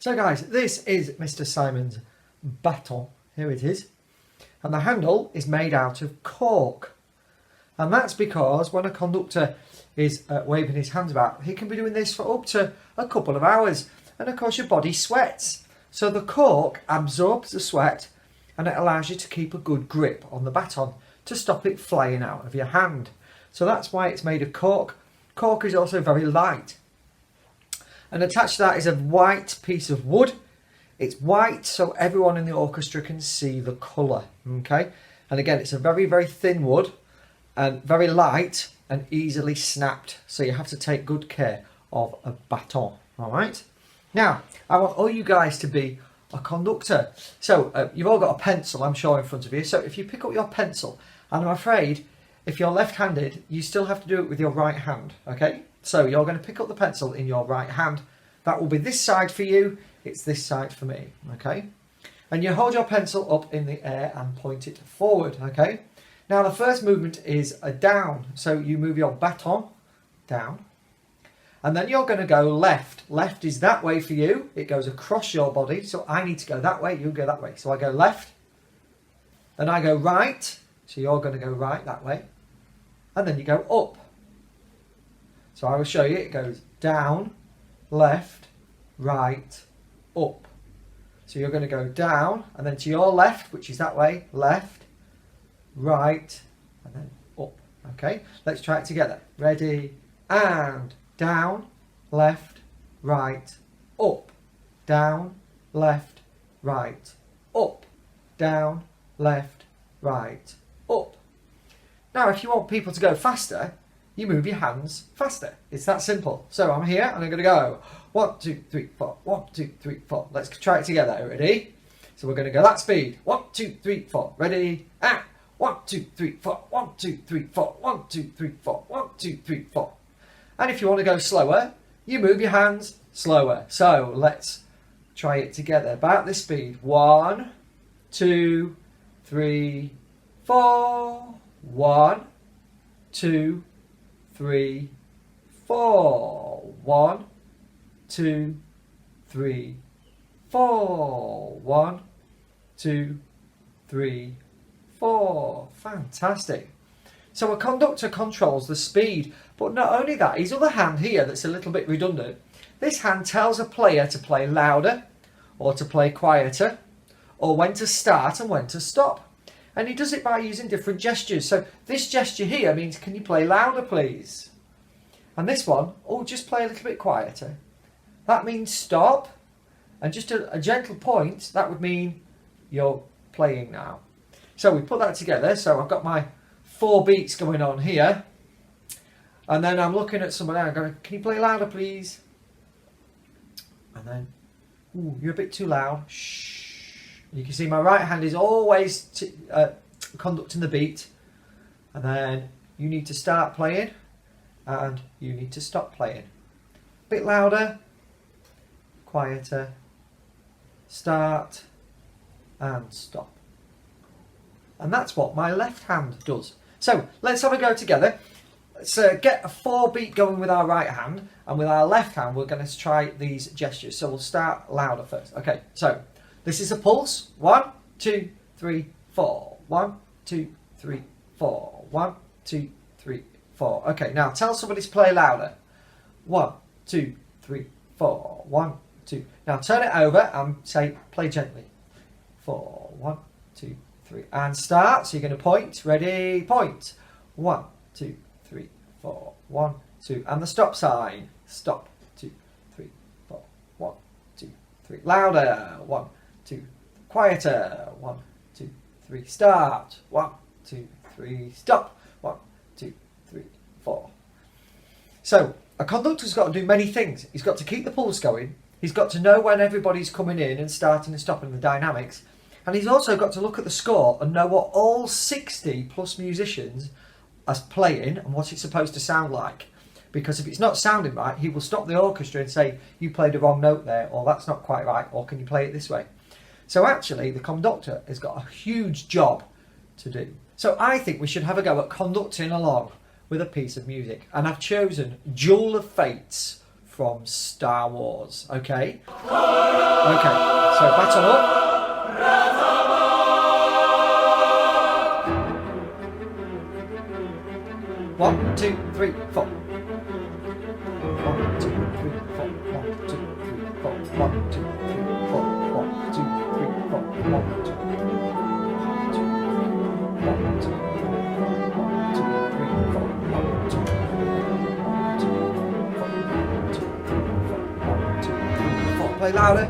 So guys, this is Mr. Simon's baton. Here it is. And the handle is made out of cork. And that's because when a conductor is waving his hands about, he can be doing this for up to a couple of hours. And of course your body sweats. So the cork absorbs the sweat and it allows you to keep a good grip on the baton to stop it flying out of your hand. So that's why it's made of cork. Cork is also very light. And attached to that is a white piece of wood. It's white so everyone in the orchestra can see the colour, okay? And again, it's a very, very thin wood and very light and easily snapped. So you have to take good care of a baton, all right? Now, I want all you guys to be a conductor. So you've all got a pencil, I'm sure, in front of you. So if you pick up your pencil, and I'm afraid if you're left-handed, you still have to do it with your right hand, okay? So you're going to pick up the pencil in your right hand. That will be this side for you. It's this side for me, okay? And you hold your pencil up in the air and point it forward, okay? Now the first movement is a down. So you move your baton down. And then you're going to go left. Left is that way for you. It goes across your body. So I need to go that way. You go that way. So I go left. Then I go right. So you're going to go right that way. And then you go up. So I will show you. It goes down, left, right, up. So you're going to go down and then to your left, which is that way, left, right, and then up. Okay, let's try it together. Ready? And down, left, right, up. Down, left, right, up. Down, left, right, up. Now, if you want people to go faster, you move your hands faster. It's that simple. So I'm here and I'm going to go 1, 2, 3, 4. 1, 2, 3, 4. Let's try it together. Ready? So we're going to go that speed. 1, 2, 3, 4. Ready? And 1, 2, 3, 4. 1, 2, 3, 4. 1, 2, 3, 4. 1, 2, 3, 4. And if you want to go slower, you move your hands slower. So let's try it together. About this speed. 1, 2, 3, 4. 1, 2, 3, 4. 1, 2, 3, 4. 1, 2, 3, 4. Fantastic. So a conductor controls the speed, but not only that, his other hand here that's a little bit redundant, this hand tells a player to play louder or to play quieter, or when to start and when to stop. And he does it by using different gestures. So this gesture here means, can you play louder, please? And this one, oh, just play a little bit quieter. That means stop. And just a gentle point, that would mean you're playing now. So we put that together. So I've got my 4 beats going on here. And then I'm looking at someone else going, can you play louder, please? And then, ooh, you're a bit too loud. Shh. You can see my right hand is always conducting the beat, and then you need to start playing and you need to stop playing. A bit louder, quieter, start and stop. And that's what my left hand does. So let's have a go together. Let's get a 4 beat going with our right hand, and with our left hand we're going to try these gestures. So we'll start louder first. Okay, so this is a pulse. 1, 2, 3, 4. 1, 2, 3, 4. 1, 2, 3, 4. Okay, now tell somebody to play louder. 1, 2, 3, 4. 1, 2. Now turn it over and say, play gently. 4. 1, 2, 3. And start. So you're going to point. Ready? Point. 1, 2, 3, 4. 1, 2. And the stop sign. Stop. 2, 3, 4. 1, 2, 3. Louder. 1, 2. Quieter. 1, 2, 3. Start. 1, 2, 3. Stop. 1, 2, 3, 4. So a conductor's got to do many things. He's got to keep the pulse going. He's got to know when everybody's coming in and starting and stopping, the dynamics. And he's also got to look at the score and know what all 60 plus musicians are playing and what it's supposed to sound like. Because if it's not sounding right, he will stop the orchestra and say, you played a wrong note there, or that's not quite right, or can you play it this way? So actually, the conductor has got a huge job to do. So I think we should have a go at conducting along with a piece of music. And I've chosen Jewel of Fates from Star Wars. Okay? Okay, so baton up. 1, 2, 3, 4. 1, 2, 3, 4. 1, 2, 3, 4. 1, 2, 3, 4. 1, 2, 3, 4. 1, 2, 3, 4. Play louder.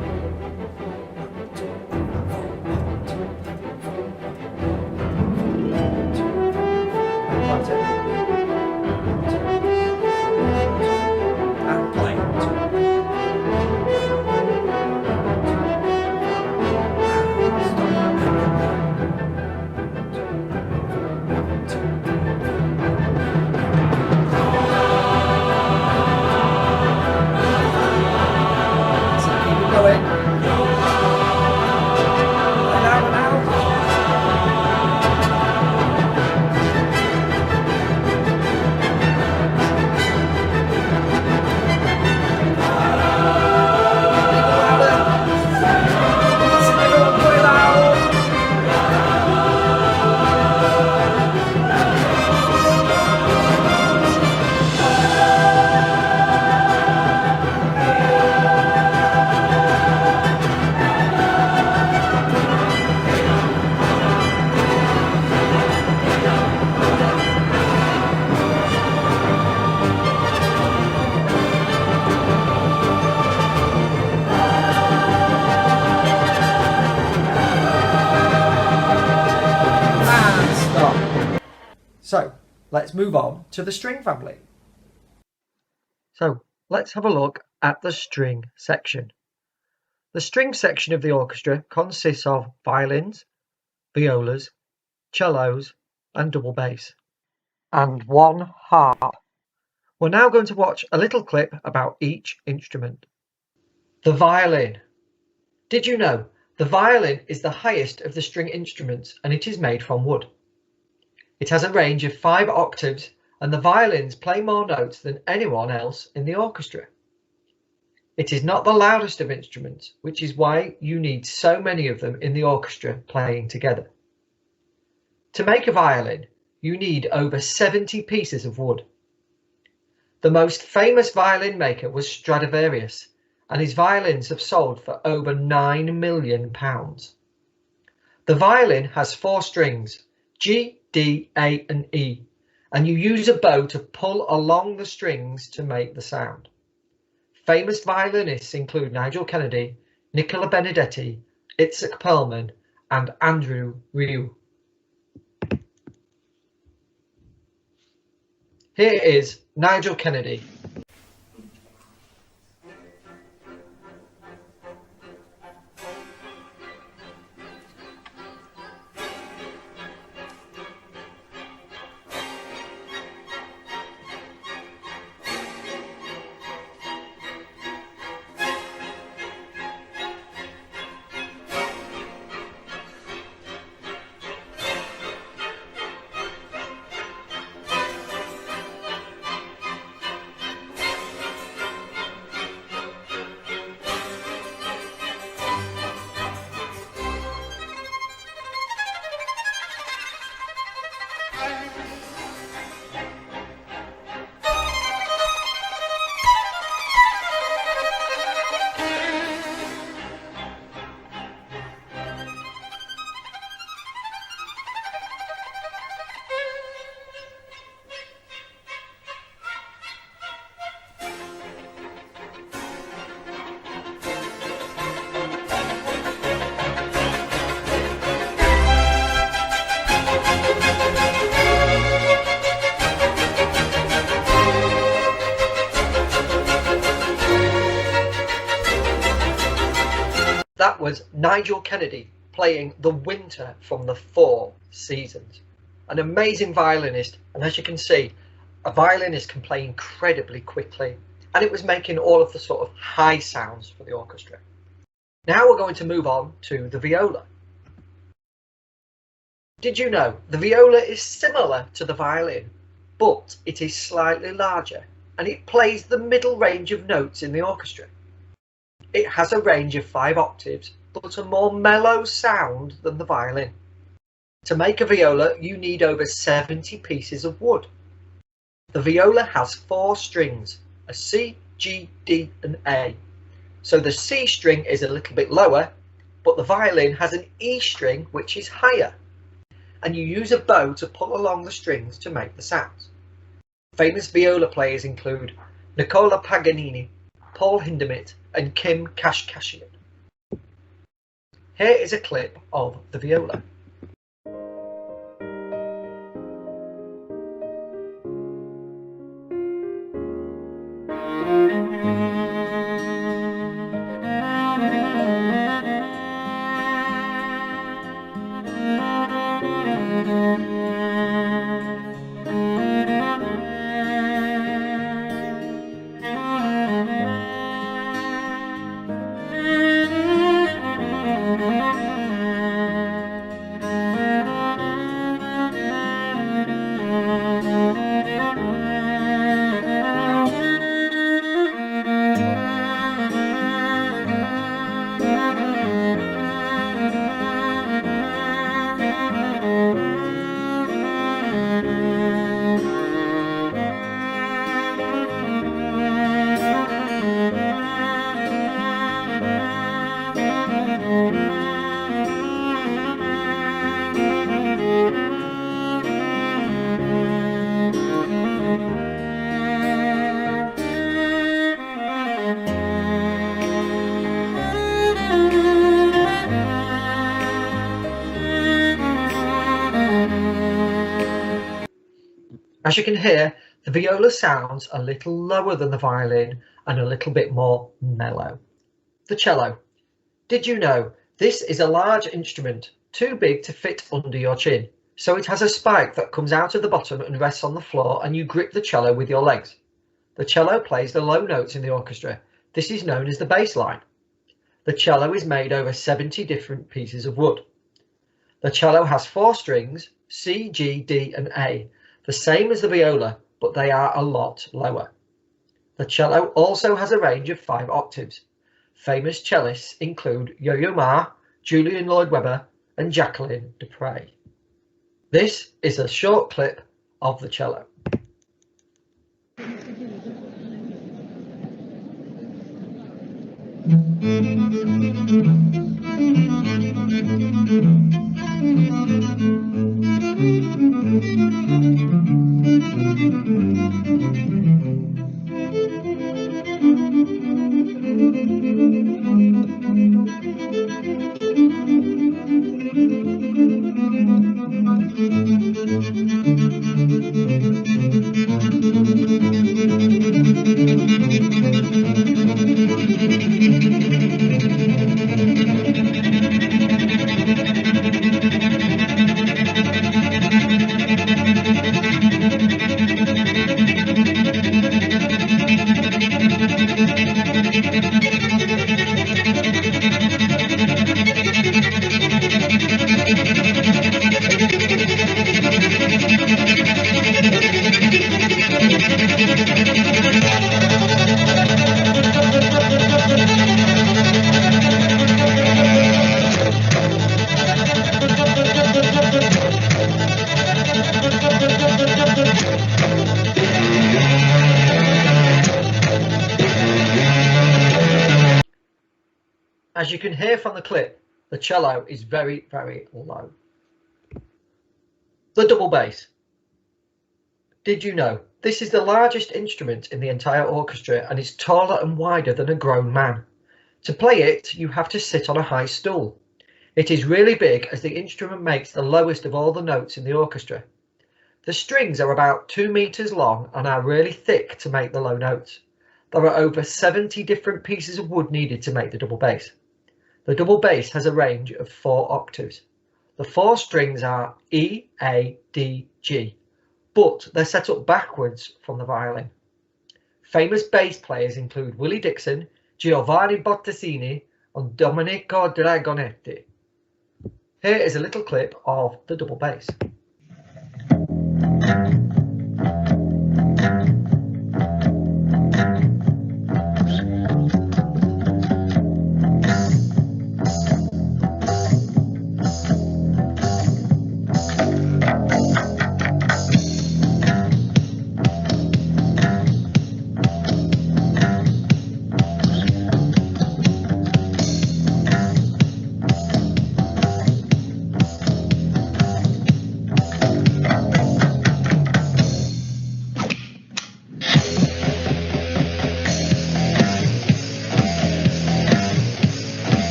So let's move on to the string family. So let's have a look at the string section. The string section of the orchestra consists of violins, violas, cellos and double bass, and one harp. We're now going to watch a little clip about each instrument. The violin. Did you know the violin is the highest of the string instruments and it is made from wood? It has a range of 5 octaves and the violins play more notes than anyone else in the orchestra. It is not the loudest of instruments, which is why you need so many of them in the orchestra playing together. To make a violin, you need over 70 pieces of wood. The most famous violin maker was Stradivarius, and his violins have sold for over £9 million. The violin has 4 strings, G, D, A and E, and you use a bow to pull along the strings to make the sound. Famous violinists include Nigel Kennedy, Nicola Benedetti, Itzhak Perlman and Andrew Rieu. Here is Nigel Kennedy. That was Nigel Kennedy playing The Winter from the Four Seasons. An amazing violinist, and as you can see, a violinist can play incredibly quickly, and it was making all of the sort of high sounds for the orchestra. Now we're going to move on to the viola. Did you know the viola is similar to the violin, but it is slightly larger and it plays the middle range of notes in the orchestra. It has a range of 5 octaves, but a more mellow sound than the violin. To make a viola, you need over 70 pieces of wood. The viola has 4 strings, a C, G, D and A. So the C string is a little bit lower, but the violin has an E string which is higher. And you use a bow to pull along the strings to make the sounds. Famous viola players include Nicola Paganini, Paul Hindemith and Kim Kashkashian. Here is a clip of the viola. As you can hear, the viola sounds a little lower than the violin and a little bit more mellow. The cello. Did you know this is a large instrument, too big to fit under your chin? So it has a spike that comes out of the bottom and rests on the floor, and you grip the cello with your legs. The cello plays the low notes in the orchestra. This is known as the bass line. The cello is made over 70 different pieces of wood. The cello has 4 strings, C, G, D and A, the same as the viola, but they are a lot lower. The cello also has a range of 5 octaves. Famous cellists include Yo-Yo Ma, Julian Lloyd-Webber and Jacqueline Dupre. This is a short clip of the cello. As you can hear from the clip, the cello is very, very low. The double bass. Did you know this is the largest instrument in the entire orchestra and is taller and wider than a grown man? To play it, you have to sit on a high stool. It is really big as the instrument makes the lowest of all the notes in the orchestra. The strings are about 2 meters long and are really thick to make the low notes. There are over 70 different pieces of wood needed to make the double bass. The double bass has a range of 4 octaves. The 4 strings are E, A, D, G, but they're set up backwards from the violin. Famous bass players include Willie Dixon, Giovanni Bottesini and Domenico Dragonetti. Here is a little clip of the double bass.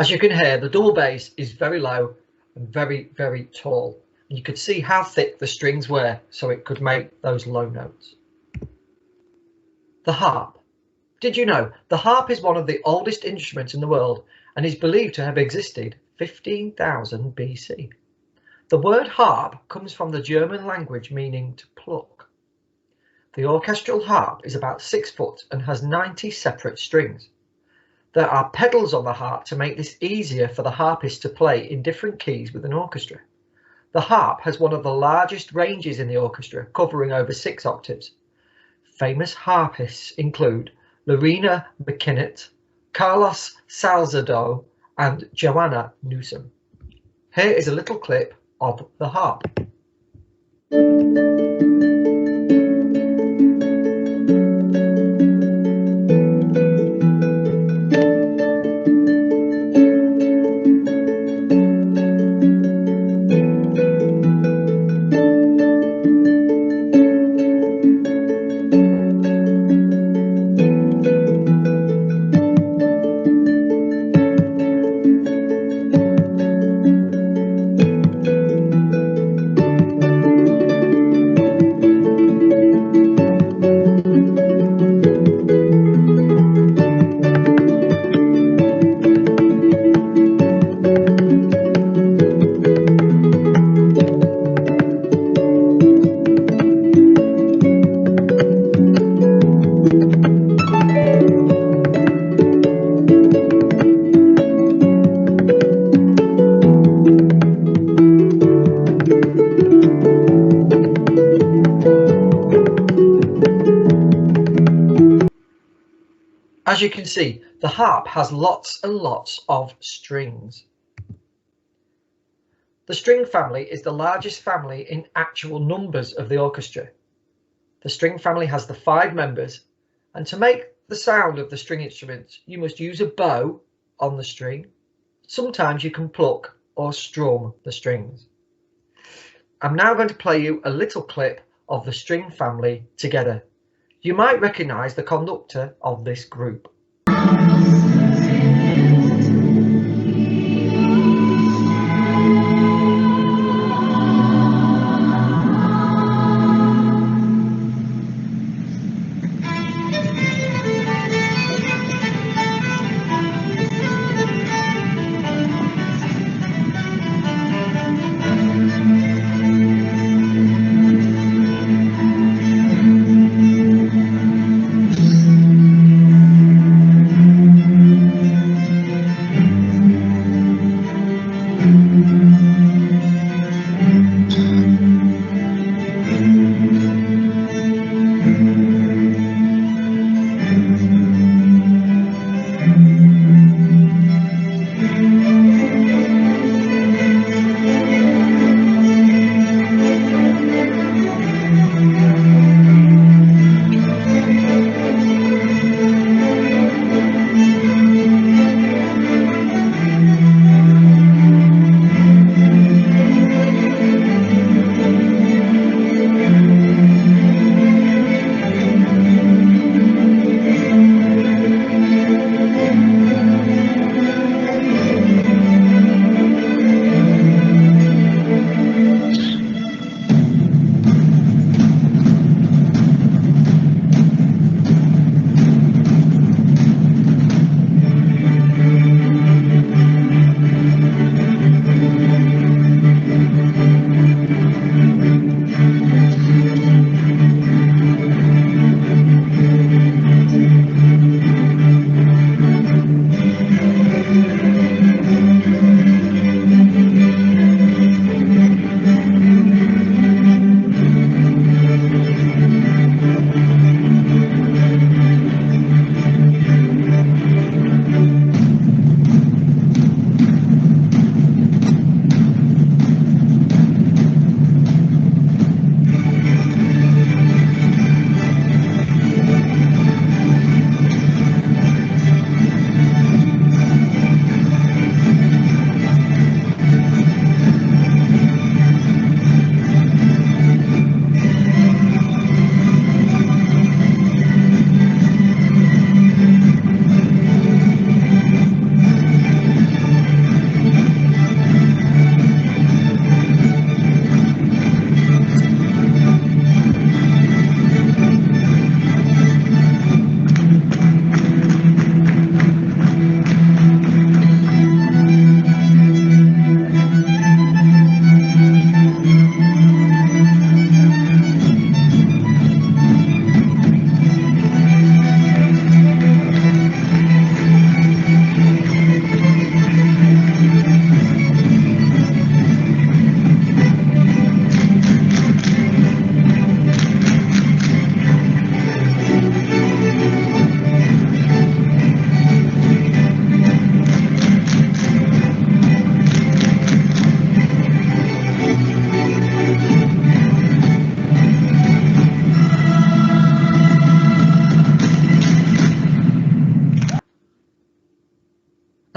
As you can hear, the double bass is very low and very, very tall. And you could see how thick the strings were, so it could make those low notes. The harp. Did you know the harp is one of the oldest instruments in the world and is believed to have existed 15,000 BC? The word harp comes from the German language meaning to pluck. The orchestral harp is about 6 foot and has 90 separate strings. There are pedals on the harp to make this easier for the harpist to play in different keys with an orchestra. The harp has one of the largest ranges in the orchestra, covering over 6 octaves. Famous harpists include Lorena McKinnett, Carlos Salzado, and Joanna Newsom. Here is a little clip of the harp. As you can see, the harp has lots and lots of strings. The string family is the largest family in actual numbers of the orchestra. The string family has the 5 members, and to make the sound of the string instruments, you must use a bow on the string. Sometimes you can pluck or strum the strings. I'm now going to play you a little clip of the string family together. You might recognise the conductor of this group.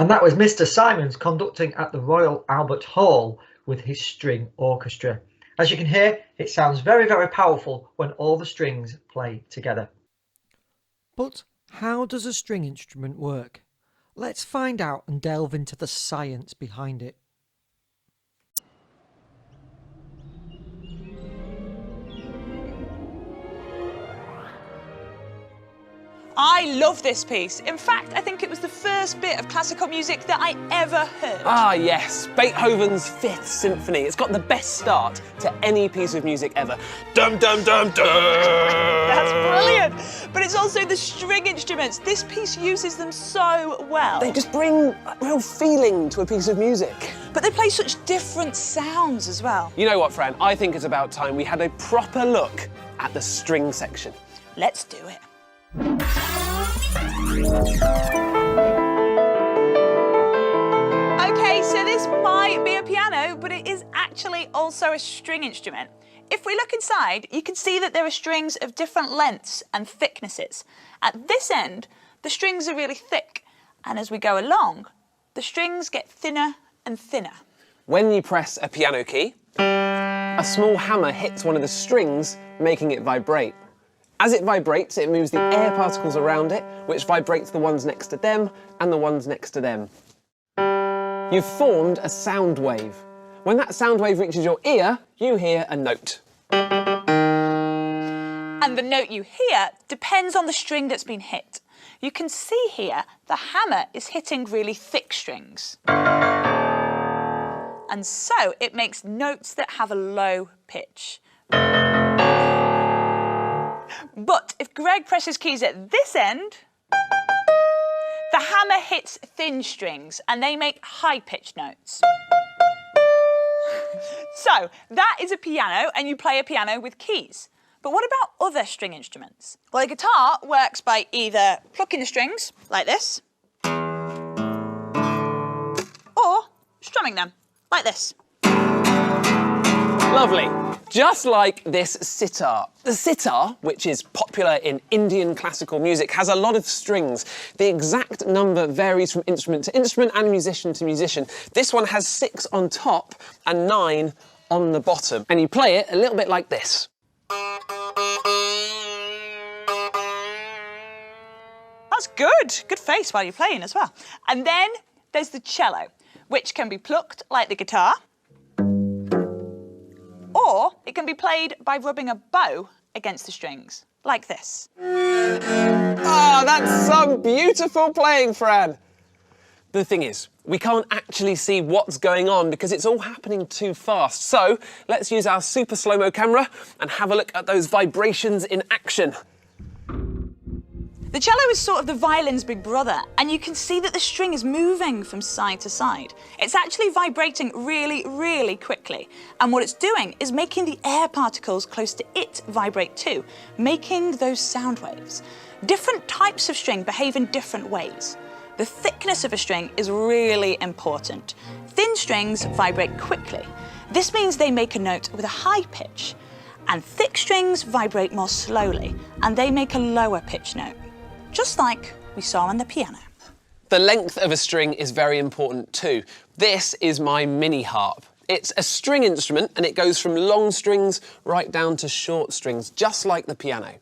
And that was Mr. Simons conducting at the Royal Albert Hall with his string orchestra. As you can hear, it sounds very, very powerful when all the strings play together. But how does a string instrument work? Let's find out and delve into the science behind it. I love this piece. In fact, I think it was the first bit of classical music that I ever heard. Ah, yes, Beethoven's Fifth Symphony. It's got the best start to any piece of music ever. Dum, dum, dum, dum! That's brilliant. But it's also the string instruments. This piece uses them so well. They just bring a real feeling to a piece of music. But they play such different sounds as well. You know what, Fran? I think it's about time we had a proper look at the string section. Let's do it. Okay, so this might be a piano, but it is actually also a string instrument. If we look inside, you can see that there are strings of different lengths and thicknesses. At this end, the strings are really thick, and as we go along, the strings get thinner and thinner. When you press a piano key, a small hammer hits one of the strings, making it vibrate. As it vibrates, it moves the air particles around it, which vibrates the ones next to them and the ones next to them. You've formed a sound wave. When that sound wave reaches your ear, you hear a note. And the note you hear depends on the string that's been hit. You can see here the hammer is hitting really thick strings. And so it makes notes that have a low pitch. But if Greg presses keys at this end, the hammer hits thin strings and they make high-pitched notes. So that is a piano, and you play a piano with keys. But what about other string instruments? Well, a guitar works by either plucking the strings, like this, or strumming them, like this. Lovely. Just like this sitar. The sitar, which is popular in Indian classical music, has a lot of strings. The exact number varies from instrument to instrument and musician to musician. This one has 6 on top and 9 on the bottom. And you play it a little bit like this. That's good. Good face while you're playing as well. And then there's the cello, which can be plucked like the guitar, or it can be played by rubbing a bow against the strings, like this. Oh, that's some beautiful playing, Fran. The thing is, we can't actually see what's going on because it's all happening too fast. So let's use our super slow-mo camera and have a look at those vibrations in action. The cello is sort of the violin's big brother, and you can see that the string is moving from side to side. It's actually vibrating really, really quickly, and what it's doing is making the air particles close to it vibrate too, making those sound waves. Different types of string behave in different ways. The thickness of a string is really important. Thin strings vibrate quickly. This means they make a note with a high pitch, and thick strings vibrate more slowly, and they make a lower pitch note, just like we saw on the piano. The length of a string is very important too. This is my mini harp. It's a string instrument and it goes from long strings right down to short strings, just like the piano.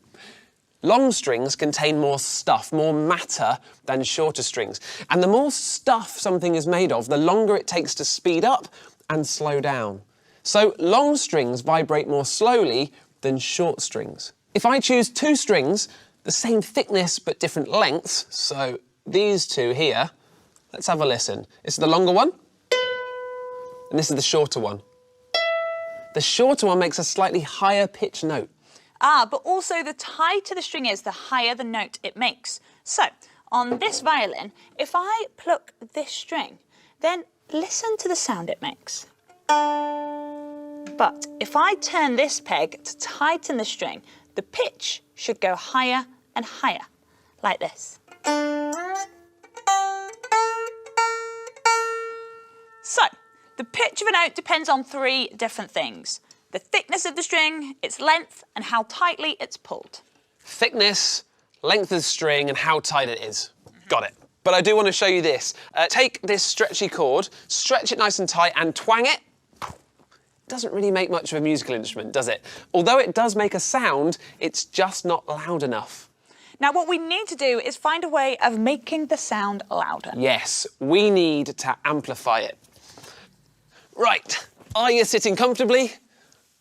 Long strings contain more stuff, more matter than shorter strings. And the more stuff something is made of, the longer it takes to speed up and slow down. So long strings vibrate more slowly than short strings. If I choose 2 strings, the same thickness but different lengths, so these 2 here, let's have a listen. This is the longer one, and this is the shorter one. The shorter one makes a slightly higher pitch note. But also the tighter the string is, the higher the note it makes. So, on this violin, if I pluck this string, then listen to the sound it makes. But if I turn this peg to tighten the string, the pitch should go higher and higher, like this. So, the pitch of a note depends on 3 different things: the thickness of the string, its length, and how tightly it's pulled. Thickness, length of the string, and how tight it is. Got it. But I do want to show you this. Take this stretchy cord, stretch it nice and tight and twang it. Doesn't really make much of a musical instrument, does it? Although it does make a sound, it's just not loud enough. Now what we need to do is find a way of making the sound louder. Yes, we need to amplify it. Right, are you sitting comfortably?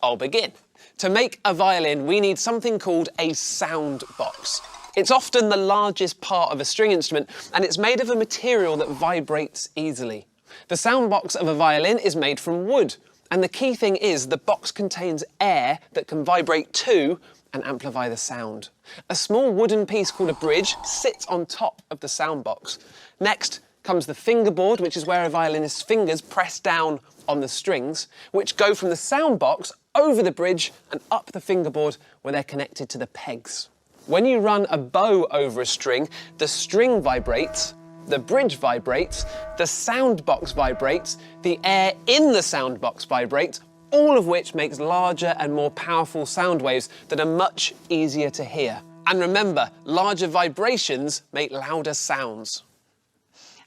I'll begin. To make a violin, we need something called a sound box. It's often the largest part of a string instrument, and it's made of a material that vibrates easily. The sound box of a violin is made from wood, and the key thing is the box contains air that can vibrate to and amplify the sound. A small wooden piece called a bridge sits on top of the sound box. Next comes the fingerboard, which is where a violinist's fingers press down on the strings, which go from the sound box over the bridge and up the fingerboard where they're connected to the pegs. When you run a bow over a string, the string vibrates, the bridge vibrates, the sound box vibrates, the air in the sound box vibrates, all of which makes larger and more powerful sound waves that are much easier to hear. And remember, larger vibrations make louder sounds.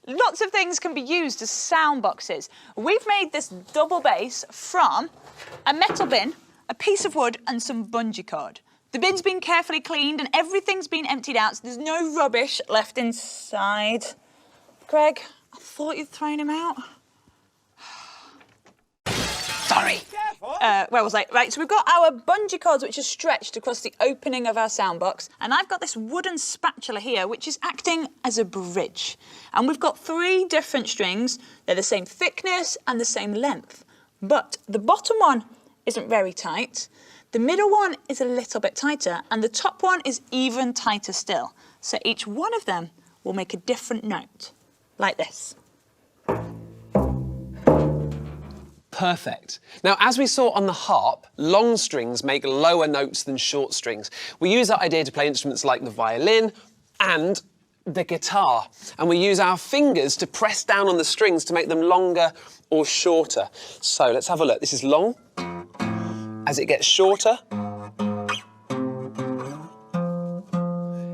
Lots of things can be used as sound boxes. We've made this double bass from a metal bin, a piece of wood and some bungee cord. The bin's been carefully cleaned and everything's been emptied out, so there's no rubbish left inside. Greg, I thought you'd thrown him out. Sorry. Where was I? Right, so we've got our bungee cords which are stretched across the opening of our sound box, and I've got this wooden spatula here which is acting as a bridge. And we've got 3 different strings. They're the same thickness and the same length, but the bottom one isn't very tight, the middle one is a little bit tighter, and the top one is even tighter still. So each one of them will make a different note, like this. Perfect. Now, as we saw on the harp, long strings make lower notes than short strings. We use that idea to play instruments like the violin and the guitar. And we use our fingers to press down on the strings to make them longer or shorter. So let's have a look. This is long. As it gets shorter,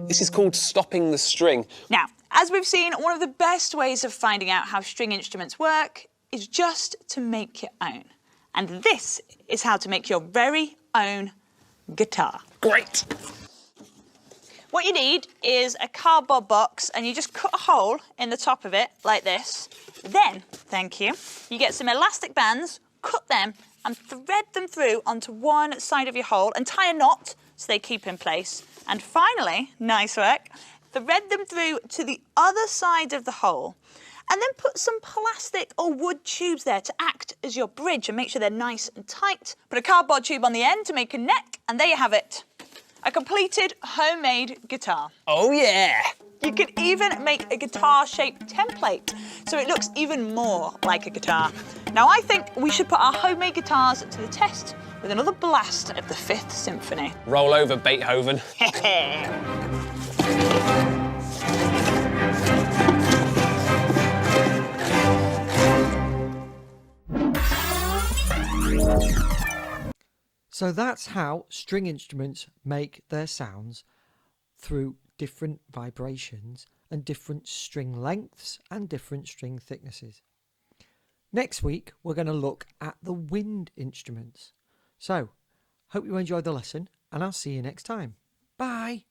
this is called stopping the string. Now, as we've seen, one of the best ways of finding out how string instruments work is just to make your own. And this is how to make your very own guitar. Great. What you need is a cardboard box, and you just cut a hole in the top of it like this. Then, thank you, you get some elastic bands, cut them and thread them through onto one side of your hole and tie a knot so they keep in place. And finally, nice work, thread them through to the other side of the hole. And then put some plastic or wood tubes there to act as your bridge and make sure they're nice and tight. Put a cardboard tube on the end to make a neck, and there you have it. A completed homemade guitar. Oh yeah! You could even make a guitar-shaped template so it looks even more like a guitar. Now I think we should put our homemade guitars to the test with another blast of the 5th Symphony. Roll over, Beethoven. So that's how string instruments make their sounds, through different vibrations and different string lengths and different string thicknesses. Next week, we're going to look at the wind instruments. So, hope you enjoyed the lesson, and I'll see you next time. Bye!